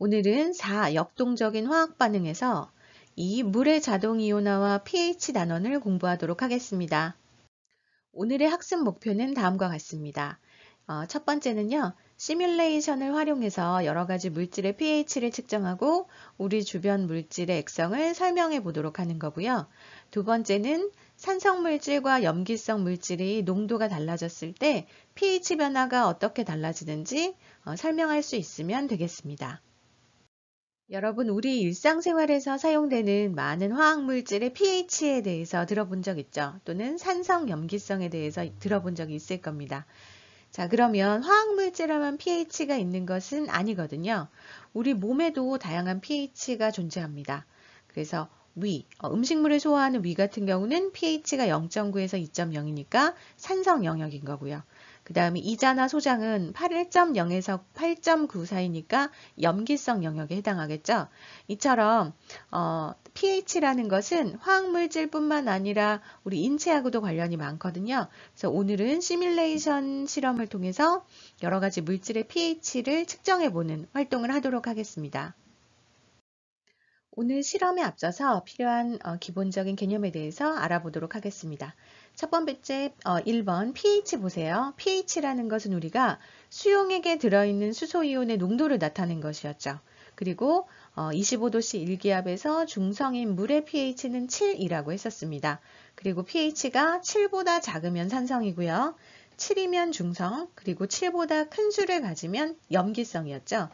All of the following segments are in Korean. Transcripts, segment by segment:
오늘은 4. 역동적인 화학 반응에서 이 물의 자동이온화와 pH 단원을 공부하도록 하겠습니다. 오늘의 학습 목표는 다음과 같습니다. 첫 번째는요, 시뮬레이션을 활용해서 여러 가지 물질의 pH를 측정하고 우리 주변 물질의 액성을 설명해 보도록 하는 거고요. 두 번째는 산성 물질과 염기성 물질이 농도가 달라졌을 때 pH 변화가 어떻게 달라지는지 설명할 수 있으면 되겠습니다. 여러분, 우리 일상생활에서 사용되는 많은 화학물질의 pH에 대해서 들어본 적 있죠? 또는 산성 염기성에 대해서 들어본 적이 있을 겁니다. 자, 그러면 화학물질에만 pH가 있는 것은 아니거든요. 우리 몸에도 다양한 pH가 존재합니다. 그래서 음식물을 소화하는 위 같은 경우는 pH가 0.9에서 2.0이니까 산성 영역인 거고요. 그 다음에 이자나 소장은 8.0에서 8.9 사이니까 염기성 영역에 해당하겠죠. 이처럼 pH라는 것은 화학물질뿐만 아니라 우리 인체하고도 관련이 많거든요. 그래서 오늘은 시뮬레이션 실험을 통해서 여러 가지 물질의 pH를 측정해보는 활동을 하도록 하겠습니다. 오늘 실험에 앞서서 필요한 기본적인 개념에 대해서 알아보도록 하겠습니다. 첫 번째 1번 pH 보세요. pH라는 것은 우리가 수용액에 들어있는 수소이온의 농도를 나타낸 것이었죠. 그리고 25도씨 일기압에서 중성인 물의 pH는 7이라고 했었습니다. 그리고 pH가 7보다 작으면 산성이고요. 7이면 중성, 그리고 7보다 큰 수를 가지면 염기성이었죠.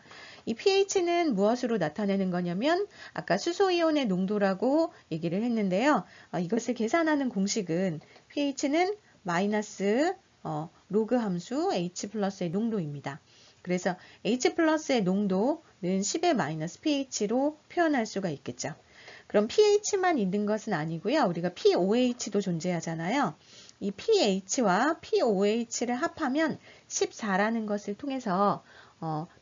이 pH는 무엇으로 나타내는 거냐면 아까 수소이온의 농도라고 얘기를 했는데요. 이것을 계산하는 공식은 pH는 마이너스 로그 함수 H 플러스의 농도입니다. 그래서 H 플러스의 농도는 10의 마이너스 pH로 표현할 수가 있겠죠. 그럼 pH만 있는 것은 아니고요. 우리가 pOH도 존재하잖아요. 이 pH와 pOH를 합하면 14라는 것을 통해서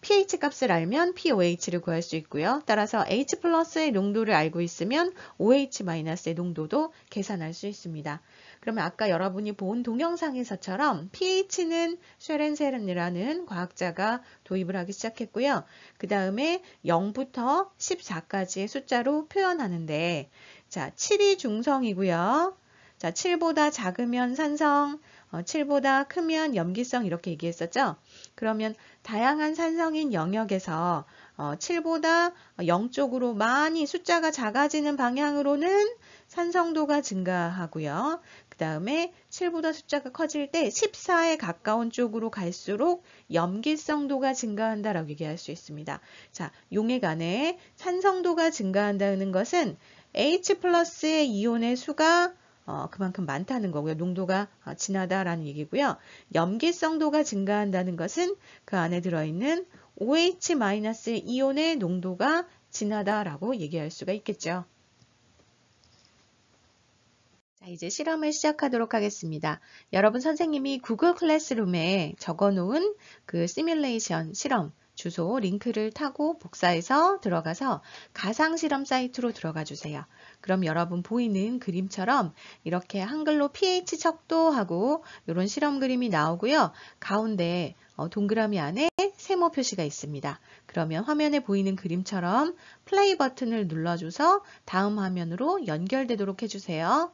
pH 값을 알면 pOH를 구할 수 있고요. 따라서 H 플러스의 농도를 알고 있으면 OH 마이너스의 농도도 계산할 수 있습니다. 그러면 아까 여러분이 본 동영상에서처럼 pH는 쉐렌세른이라는 과학자가 도입을 하기 시작했고요. 그 다음에 0부터 14까지의 숫자로 표현하는데 자, 7이 중성이고요. 자, 7보다 작으면 산성, 7보다 크면 염기성 이렇게 얘기했었죠. 그러면 다양한 산성인 영역에서 7보다 0쪽으로 많이 숫자가 작아지는 방향으로는 산성도가 증가하고요. 그 다음에 7보다 숫자가 커질 때 14에 가까운 쪽으로 갈수록 염기성도가 증가한다라고 얘기할 수 있습니다. 자, 용액 안에 산성도가 증가한다는 것은 H 플러스의 이온의 수가 그만큼 많다는 거고요. 농도가 진하다라는 얘기고요. 염기성도가 증가한다는 것은 그 안에 들어있는 OH- 이온의 농도가 진하다라고 얘기할 수가 있겠죠. 자, 이제 실험을 시작하도록 하겠습니다. 여러분 선생님이 구글 클래스룸에 적어놓은 그 시뮬레이션 실험 주소 링크를 타고 복사해서 들어가서 가상실험 사이트로 들어가 주세요. 그럼 여러분 보이는 그림처럼 이렇게 한글로 pH 척도하고 이런 실험 그림이 나오고요. 가운데 동그라미 안에 세모 표시가 있습니다. 그러면 화면에 보이는 그림처럼 플레이 버튼을 눌러줘서 다음 화면으로 연결되도록 해주세요.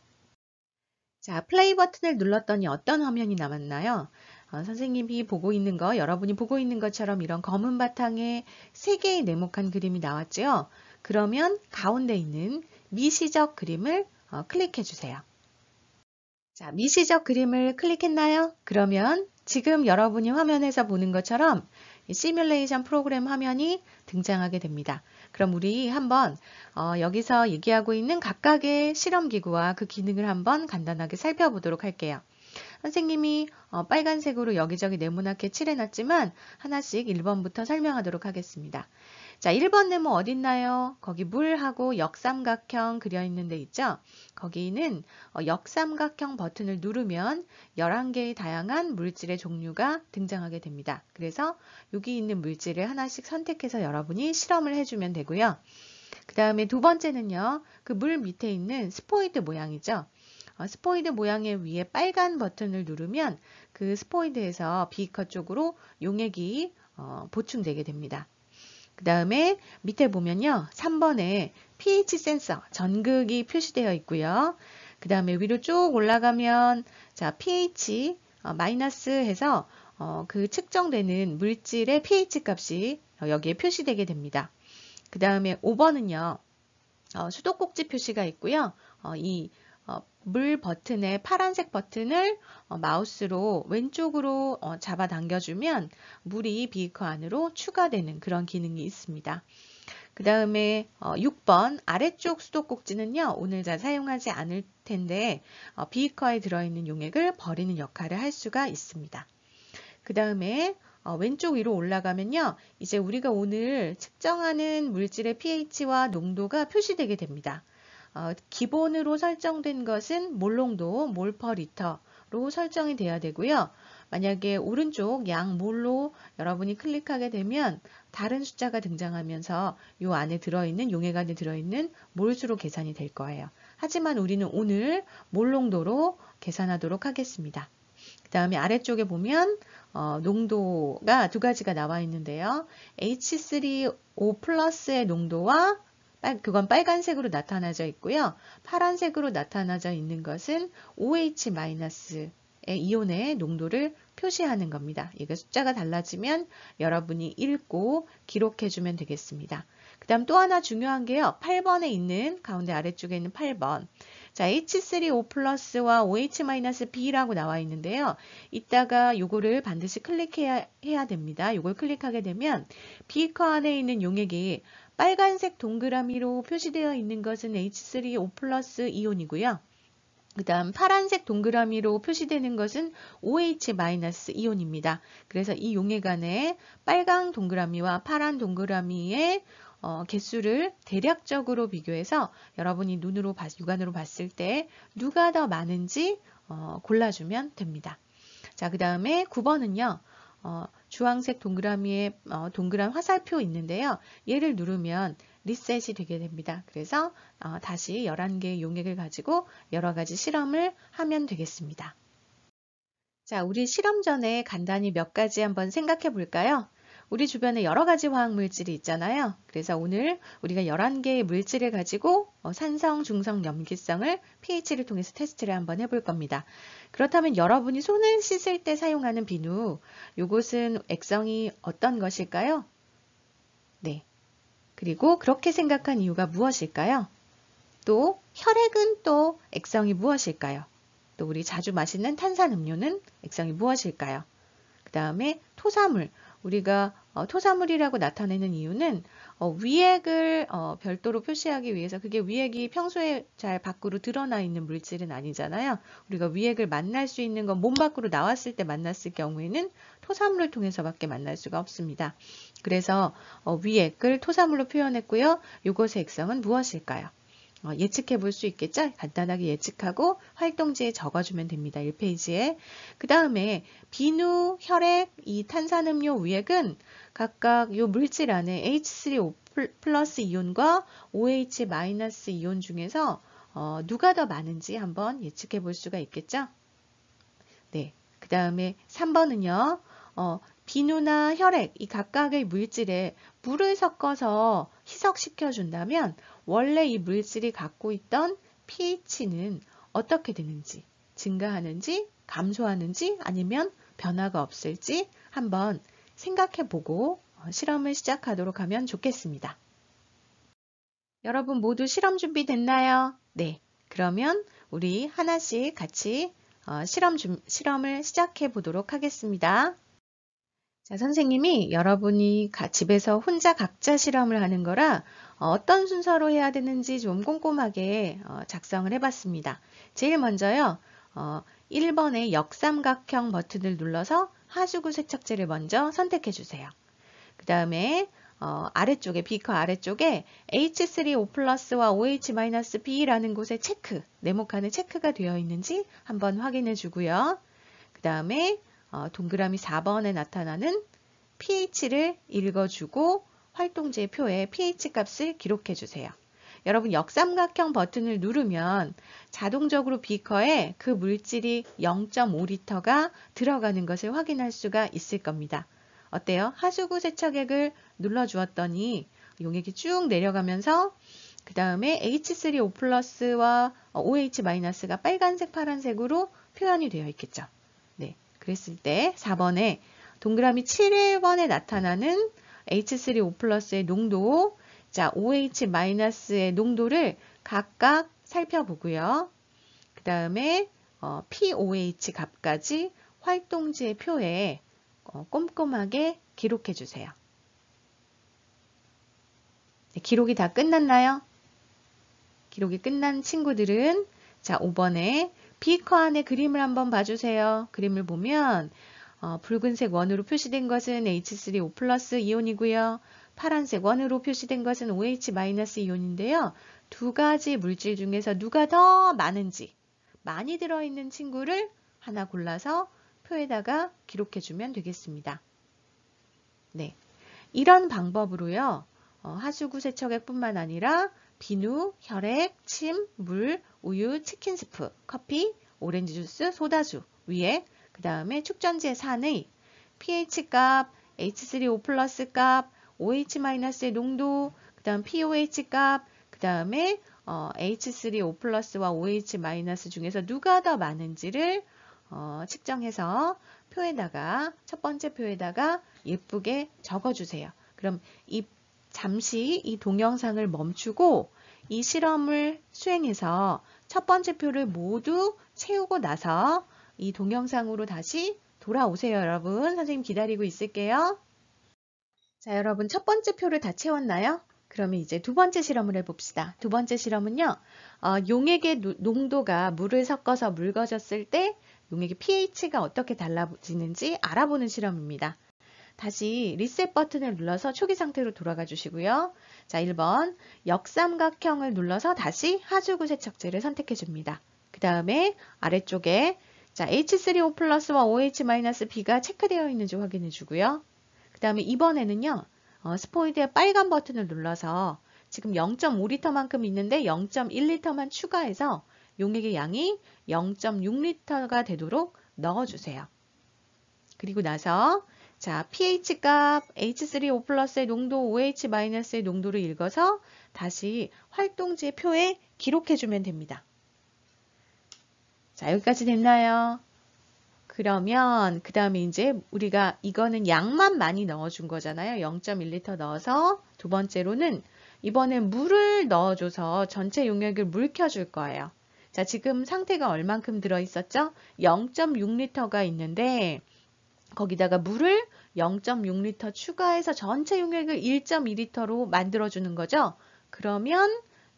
자, 플레이 버튼을 눌렀더니 어떤 화면이 남았나요? 선생님이 보고 있는 거, 여러분이 보고 있는 것처럼 이런 검은 바탕에 3개의 네모칸 그림이 나왔죠? 그러면 가운데 있는 미시적 그림을 클릭해 주세요. 자, 미시적 그림을 클릭했나요? 그러면 지금 여러분이 화면에서 보는 것처럼 시뮬레이션 프로그램 화면이 등장하게 됩니다. 그럼 우리 한번 여기서 얘기하고 있는 각각의 실험기구와 그 기능을 한번 간단하게 살펴보도록 할게요. 선생님이 빨간색으로 여기저기 네모나게 칠해놨지만 하나씩 1번부터 설명하도록 하겠습니다. 자, 1번 네모 어딨나요? 거기 물하고 역삼각형 그려있는 데 있죠? 거기는 역삼각형 버튼을 누르면 11개의 다양한 물질의 종류가 등장하게 됩니다. 그래서 여기 있는 물질을 하나씩 선택해서 여러분이 실험을 해주면 되고요. 그 다음에 두 번째는요. 그 물 밑에 있는 스포이드 모양이죠. 스포이드 모양의 위에 빨간 버튼을 누르면 그 스포이드에서 비커 쪽으로 용액이 보충되게 됩니다. 그 다음에 밑에 보면요. 3번에 pH 센서 전극이 표시되어 있고요. 그 다음에 위로 쭉 올라가면 자 pH 마이너스 해서 그 측정되는 물질의 pH 값이 여기에 표시되게 됩니다. 그 다음에 5번은요. 수도꼭지 표시가 있고요. 물 버튼의 파란색 버튼을 마우스로 왼쪽으로 잡아당겨주면 물이 비커 안으로 추가되는 그런 기능이 있습니다. 그 다음에 6번 아래쪽 수도꼭지는요. 오늘 잘 사용하지 않을 텐데 비커에 들어있는 용액을 버리는 역할을 할 수가 있습니다. 그 다음에 왼쪽 위로 올라가면요. 이제 우리가 오늘 측정하는 물질의 pH와 농도가 표시되게 됩니다. 기본으로 설정된 것은 몰농도 몰퍼리터로 설정이 돼야 되고요. 만약에 오른쪽 양 몰로 여러분이 클릭하게 되면 다른 숫자가 등장하면서 이 안에 들어있는 용액 안에 들어있는 몰수로 계산이 될 거예요. 하지만 우리는 오늘 몰농도로 계산하도록 하겠습니다. 그 다음에 아래쪽에 보면 농도가 두 가지가 나와 있는데요. H3O 플러스의 농도와 그건 빨간색으로 나타나져 있고요. 파란색으로 나타나져 있는 것은 OH- 이온의 농도를 표시하는 겁니다. 이게 숫자가 달라지면 여러분이 읽고 기록해주면 되겠습니다. 그 다음 또 하나 중요한 게요. 8번에 있는 가운데 아래쪽에 있는 8번. 자, H3O 플러스와 OH-B라고 나와 있는데요. 이따가 요거를 반드시 클릭해야 됩니다. 요걸 클릭하게 되면 비커 안에 있는 용액이 빨간색 동그라미로 표시되어 있는 것은 H3O 플러스 이온이고요. 그 다음 파란색 동그라미로 표시되는 것은 OH- 이온입니다. 그래서 이 용액 안에 빨간 동그라미와 파란 동그라미의 개수를 대략적으로 비교해서 여러분이 육안으로 봤을 때 누가 더 많은지 골라주면 됩니다. 자, 그 다음에 9번은요. 주황색 동그라미에 동그란 화살표 있는데요. 얘를 누르면 리셋이 되게 됩니다. 그래서 다시 11개의 용액을 가지고 여러 가지 실험을 하면 되겠습니다. 자, 우리 실험 전에 간단히 몇 가지 한번 생각해 볼까요? 우리 주변에 여러 가지 화학 물질이 있잖아요. 그래서 오늘 우리가 11개의 물질을 가지고 산성, 중성, 염기성을 pH를 통해서 테스트를 한번 해볼 겁니다. 그렇다면 여러분이 손을 씻을 때 사용하는 비누, 이것은 액성이 어떤 것일까요? 네. 그리고 그렇게 생각한 이유가 무엇일까요? 또 혈액은 또 액성이 무엇일까요? 또 우리 자주 마시는 탄산음료는 액성이 무엇일까요? 그 다음에 토사물, 우리가 토사물이라고 나타내는 이유는 위액을 별도로 표시하기 위해서 그게 위액이 평소에 잘 밖으로 드러나 있는 물질은 아니잖아요. 우리가 위액을 만날 수 있는 건 몸 밖으로 나왔을 때 만났을 경우에는 토사물을 통해서밖에 만날 수가 없습니다. 그래서 위액을 토사물로 표현했고요. 이것의 액성은 무엇일까요? 예측해 볼 수 있겠죠? 간단하게 예측하고 활동지에 적어주면 됩니다. 1페이지에. 그 다음에 비누, 혈액, 이 탄산음료, 위액은 각각 이 물질 안에 H3O 플러스 이온과 OH 마이너스 이온 중에서 누가 더 많은지 한번 예측해 볼 수가 있겠죠? 네. 그 다음에 3번은요. 비누나 혈액, 이 각각의 물질에 물을 섞어서 희석시켜 준다면 원래 이 물질이 갖고 있던 pH는 어떻게 되는지, 증가하는지, 감소하는지, 아니면 변화가 없을지 한번 생각해 보고 실험을 시작하도록 하면 좋겠습니다. 여러분 모두 실험 준비됐나요? 네. 그러면 우리 하나씩 같이 실험을 시작해 보도록 하겠습니다. 자, 선생님이 여러분이 집에서 혼자 각자 실험을 하는 거라 어떤 순서로 해야 되는지 좀 꼼꼼하게 작성을 해봤습니다. 제일 먼저요. 1번의 역삼각형 버튼을 눌러서 하수구 세척제를 먼저 선택해 주세요. 그 다음에 아래쪽에 비커 아래쪽에 H3O 플러스와 OH-B라는 곳에 체크, 네모칸에 체크가 되어 있는지 한번 확인해 주고요. 그 다음에 동그라미 4번에 나타나는 pH를 읽어주고 활동지의 표에 pH 값을 기록해 주세요. 여러분 역삼각형 버튼을 누르면 자동적으로 비커에 그 물질이 0.5리터가 들어가는 것을 확인할 수가 있을 겁니다. 어때요? 하수구 세척액을 눌러주었더니 용액이 쭉 내려가면서 그 다음에 H3O+와 OH-가 빨간색, 파란색으로 표현이 되어 있겠죠. 네, 그랬을 때 4번에 동그라미 7번에 나타나는 H3O+의 농도, 자, OH-의 농도를 각각 살펴보고요. 그 다음에 POH 값까지 활동지의 표에 꼼꼼하게 기록해 주세요. 네, 기록이 다 끝났나요? 기록이 끝난 친구들은 자, 5번에 비커 안에 그림을 한번 봐주세요. 그림을 보면 붉은색 원으로 표시된 것은 H3O+ 이온이고요. 파란색 원으로 표시된 것은 OH- 이온인데요. 두 가지 물질 중에서 누가 더 많은지, 많이 들어있는 친구를 하나 골라서 표에다가 기록해주면 되겠습니다. 네, 이런 방법으로요. 하수구 세척액뿐만 아니라 비누, 혈액, 침, 물, 우유, 치킨 스프, 커피, 오렌지 주스, 소다수 위에 그 다음에 축전지의 산의 pH 값, H3O+ 값, OH-의 농도, 그 다음 POH 값, 그 다음에 H3O+와 OH- 중에서 누가 더 많은지를 측정해서 표에다가 첫 번째 표에다가 예쁘게 적어주세요. 그럼 잠시 이 동영상을 멈추고 이 실험을 수행해서 첫 번째 표를 모두 채우고 나서 이 동영상으로 다시 돌아오세요, 여러분. 선생님 기다리고 있을게요. 자, 여러분 첫 번째 표를 다 채웠나요? 그러면 이제 두 번째 실험을 해봅시다. 두 번째 실험은요. 용액의 농도가 물을 섞어서 묽어졌을 때 용액의 pH가 어떻게 달라지는지 알아보는 실험입니다. 다시 리셋 버튼을 눌러서 초기 상태로 돌아가 주시고요. 자, 1번 역삼각형을 눌러서 다시 하수구 세척제를 선택해 줍니다. 그 다음에 아래쪽에 자, H3O+와 OH-B가 체크되어 있는지 확인해 주고요. 그 다음에 이번에는요. 스포이드의 빨간 버튼을 눌러서 지금 0.5리터만큼 있는데 0.1리터만 추가해서 용액의 양이 0.6리터가 되도록 넣어주세요. 그리고 나서 자, pH 값, H3O+의 농도, OH-의 농도를 읽어서 다시 활동지의 표에 기록해주면 됩니다. 자, 여기까지 됐나요? 그러면 그 다음에 이제 우리가 이거는 양만 많이 넣어준 거잖아요. 0.1리터 넣어서 두 번째로는 이번엔 물을 넣어줘서 전체 용액을 물켜줄 거예요. 자, 지금 상태가 얼만큼 들어있었죠? 0.6리터가 있는데 거기다가 물을 0.6리터 추가해서 전체 용액을 1.2리터로 만들어주는 거죠. 그러면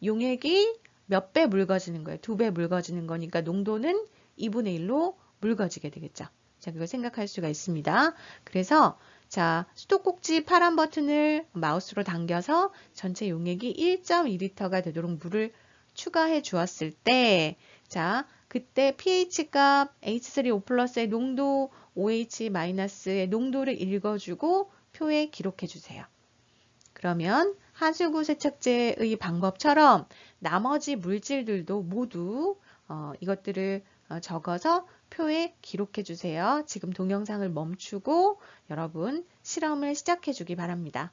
용액이 몇 배 묽어지는 거예요? 2배 묽어지는 거니까 농도는 2분의 1로 묽어지게 되겠죠. 자, 그걸 생각할 수가 있습니다. 그래서 자, 수도꼭지 파란 버튼을 마우스로 당겨서 전체 용액이 1.2리터가 되도록 물을 추가해 주었을 때 자, 그때 pH 값, H3O+의 농도, OH-의 농도를 읽어주고 표에 기록해 주세요. 그러면 하수구 세척제의 방법처럼 나머지 물질들도 모두 이것들을 적어서 표에 기록해 주세요. 지금 동영상을 멈추고 여러분 실험을 시작해 주기 바랍니다.